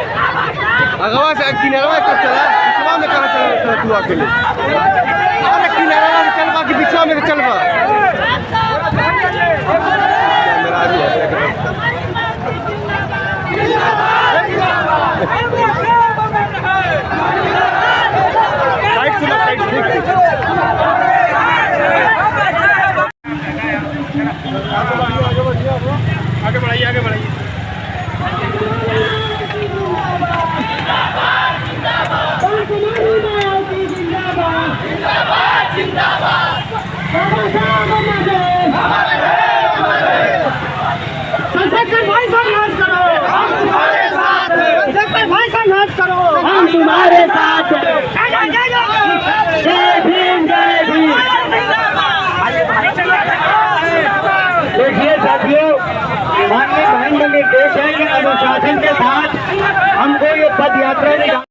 अगवा से किनारा कब चला बिचवा में कहां चला तू अकेले अरे किनारा में चलवा कि बिचवा में चलवा मेरा आ गया साइड से साइड आगे बढ़ाइए आगे बढ़ाइए भाई संघर्ष करो हम तुम्हारे साथ भाई संघर्ष करो हम तुम्हारे साथ जय भीम जय भीम। देखिए साथियों माननीय बहन का निर्देश है कि अनुशासन के साथ हमको ये पद यात्रा निकाल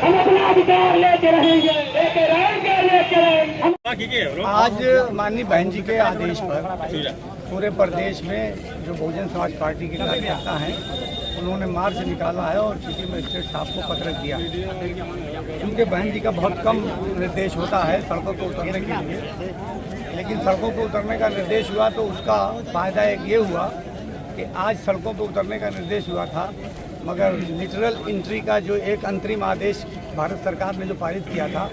हम अपना अधिकार लेते रहेंगे, लेके रहेंगे। आज माननीय बहन जी के आदेश पर पूरे प्रदेश में जो बहुजन समाज पार्टी के कार्यकर्ता हैं उन्होंने मार्च निकाला है और चीफ मजिस्ट्रेट साहब को पत्र दिया। क्योंकि बहन जी का बहुत कम निर्देश होता है सड़कों पर उतरने के लिए, लेकिन सड़कों पर उतरने का निर्देश हुआ तो उसका फ़ायदा एक ये हुआ कि आज सड़कों पर उतरने का निर्देश हुआ था, मगर लिटरल एंट्री का जो एक अंतरिम आदेश भारत सरकार ने जो पारित किया था,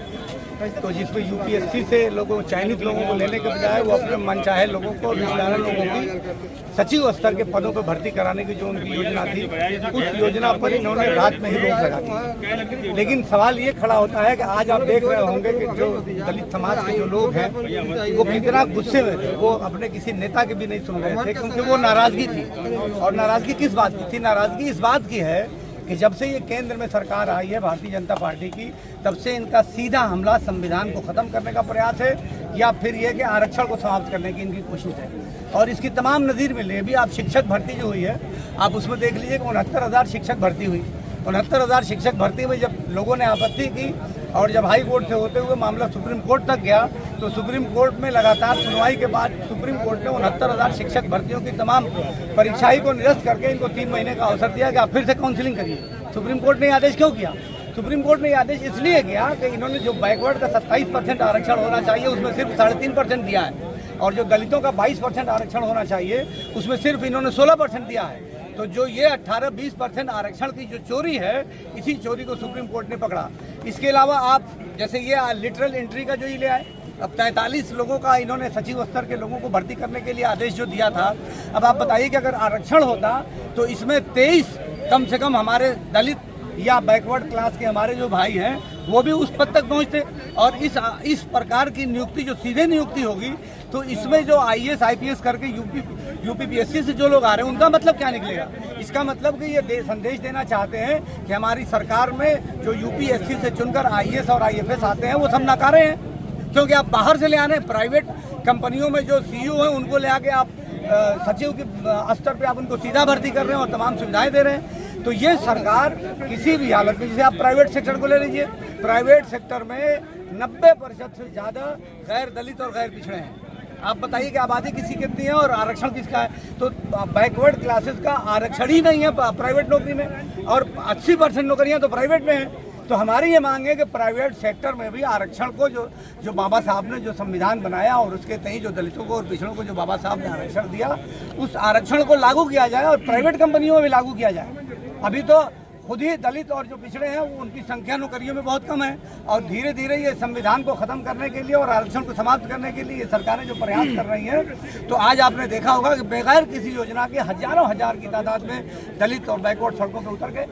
तो जिसमें यूपीएससी से लोगों चयनित लोगों को लेने के बजाय वो अपने मनचाहे लोगों को विचारण लोगों की सचिव स्तर के पदों पर भर्ती कराने की जो उनकी योजना थी, उस योजना पर इन्होंने रात में ही रोक लगा दी। लेकिन सवाल ये खड़ा होता है कि आज आप देख रहे होंगे कि जो दलित समाज के जो लोग हैं वो कितना गुस्से में थे, वो अपने किसी नेता के भी नहीं सुन रहे थे, क्योंकि वो नाराजगी थी। और नाराजगी किस बात की थी? नाराजगी इस बात की है कि जब से ये केंद्र में सरकार आई है भारतीय जनता पार्टी की, तब से इनका सीधा हमला संविधान को ख़त्म करने का प्रयास है या फिर ये कि आरक्षण को समाप्त करने की इनकी कोशिश है। और इसकी तमाम नज़ीर में ले भी आप शिक्षक भर्ती जो हुई है, आप उसमें देख लीजिए कि 69,000 शिक्षक भर्ती हुई। 69,000 शिक्षक भर्ती में जब लोगों ने आपत्ति की और जब हाई कोर्ट से होते हुए मामला सुप्रीम कोर्ट तक गया, तो सुप्रीम कोर्ट में लगातार सुनवाई के बाद सुप्रीम कोर्ट ने 69,000 शिक्षक भर्तियों की तमाम परीक्षाई को निरस्त करके इनको 3 महीने का अवसर दिया कि आप फिर से काउंसिलिंग करिए। सुप्रीम कोर्ट ने आदेश क्यों किया? सुप्रीम कोर्ट ने आदेश इसलिए किया कि इन्होंने जो बैकवर्ड का 27% आरक्षण होना चाहिए उसमें सिर्फ 3.5% दिया है, और जो दलितों का 22% आरक्षण होना चाहिए उसमें सिर्फ इन्होंने 16% दिया है। तो जो ये 18-20% आरक्षण की जो चोरी है, इसी चोरी को सुप्रीम कोर्ट ने पकड़ा। इसके अलावा आप जैसे ये लिटरल एंट्री का जो ये ले आए, अब 43 लोगों का इन्होंने सचिव स्तर के लोगों को भर्ती करने के लिए आदेश जो दिया था, अब आप बताइए कि अगर आरक्षण होता तो इसमें 23 कम से कम हमारे दलित या बैकवर्ड क्लास के हमारे जो भाई हैं वो भी उस पद तक पहुंचते। और इस प्रकार की नियुक्ति जो सीधे नियुक्ति होगी, तो इसमें जो आईएएस आईपीएस करके यूपीपीएससी से जो लोग आ रहे हैं उनका मतलब क्या निकलेगा? इसका मतलब कि ये संदेश देना चाहते हैं कि हमारी सरकार में जो यूपीएससी से चुनकर आईएएस और आईएफएस आते हैं वो सब नकारे हैं, क्योंकि आप बाहर से ले आने प्राइवेट कंपनियों में जो सीईओ हैं उनको ले आके आप सचिव के स्तर पे आप उनको सीधा भर्ती कर रहे हैं और तमाम सुविधाएं दे रहे हैं। तो ये सरकार किसी भी हालत में, जैसे आप प्राइवेट सेक्टर को ले लीजिए, प्राइवेट सेक्टर में 90% से ज़्यादा गैर दलित और गैर पिछड़े हैं। आप बताइए कि आबादी किसी कितनी है और आरक्षण किसका है? तो बैकवर्ड क्लासेस का आरक्षण ही नहीं है प्राइवेट नौकरी में, और 80% नौकरियां तो प्राइवेट में हैं। तो हमारी ये मांग है कि प्राइवेट सेक्टर में भी आरक्षण को जो बाबा साहब ने जो संविधान बनाया और उसके तहत जो दलितों को और पिछड़ों को जो बाबा साहब ने आरक्षण दिया, उस आरक्षण को लागू किया जाए और प्राइवेट कंपनियों में भी लागू किया जाए। अभी तो खुद ही दलित और जो पिछड़े हैं वो उनकी संख्या नौकरियों में बहुत कम है, और धीरे धीरे ये संविधान को ख़त्म करने के लिए और आरक्षण को समाप्त करने के लिए ये सरकारें जो प्रयास कर रही हैं, तो आज आपने देखा होगा कि बगैर किसी योजना के हजारों हजार की तादाद में दलित और बैकवर्ड सड़कों पर उतर गए।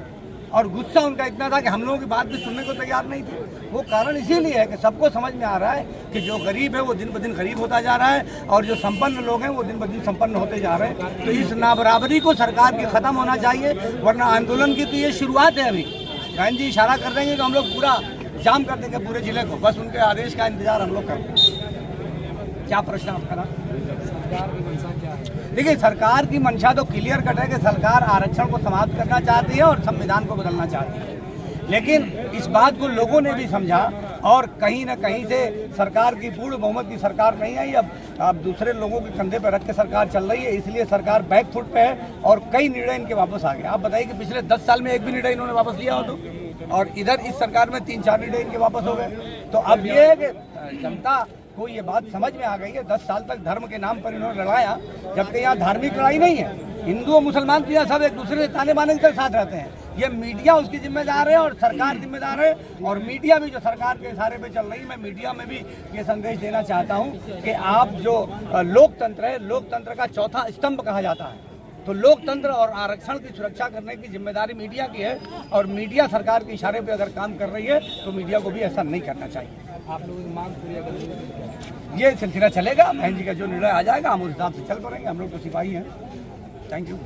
और गुस्सा उनका इतना था कि हम लोगों की बात भी सुनने को तैयार नहीं थे। वो कारण इसीलिए है कि सबको समझ में आ रहा है कि जो गरीब है वो दिन ब दिन गरीब होता जा रहा है और जो संपन्न लोग हैं वो दिन ब दिन संपन्न होते जा रहे हैं। तो इस नाबराबरी को सरकार की ख़त्म होना चाहिए, वरना आंदोलन की तो ये शुरुआत है। अभी बहन जी इशारा कर देंगे तो हम लोग पूरा जाम कर देंगे पूरे जिले को, बस उनके आदेश का इंतजार हम लोग करते हैं। क्या प्रश्न आपका ना? देखिए, सरकार की मंशा तो क्लियर कट है कि सरकार आरक्षण को समाप्त करना चाहती है और संविधान को बदलना चाहती है, लेकिन इस बात को लोगों ने भी समझा और कहीं ना कहीं से सरकार की पूर्ण बहुमत की सरकार नहीं आई। अब दूसरे लोगों के कंधे पर रख के सरकार चल रही है, इसलिए सरकार बैक फुट पे है और कई निर्णय इनके वापस आ गए। आप बताइए कि पिछले 10 साल में एक भी निर्णय इन्होंने वापस लिया हो तो, और इधर इस सरकार में 3-4 निर्णय इनके वापस हो गए। तो अब ये है कि जनता को ये बात समझ में आ गई है। 10 साल तक धर्म के नाम पर इन्होंने लड़ाया, जबकि यहाँ धार्मिक लड़ाई नहीं है। हिंदू और मुसलमान तो यहाँ सब एक दूसरे से ताने बाने के साथ रहते हैं। ये मीडिया उसकी जिम्मेदार है और सरकार जिम्मेदार है, और मीडिया भी जो सरकार के इशारे पे चल रही है। मैं मीडिया में भी ये संदेश देना चाहता हूँ कि आप जो लोकतंत्र है, लोकतंत्र का चौथा स्तंभ कहा जाता है, तो लोकतंत्र और आरक्षण की सुरक्षा करने की जिम्मेदारी मीडिया की है, और मीडिया सरकार के इशारे पे अगर काम कर रही है तो मीडिया को भी ऐसा नहीं करना चाहिए। आप लोगों की मांग पूरी करेंगे, ये सिलसिला चलेगा। बहन जी का जो निर्णय आ जाएगा हम उस हिसाब से चल पड़ेंगे। हम लोग तो सिपाही हैं। Thank you.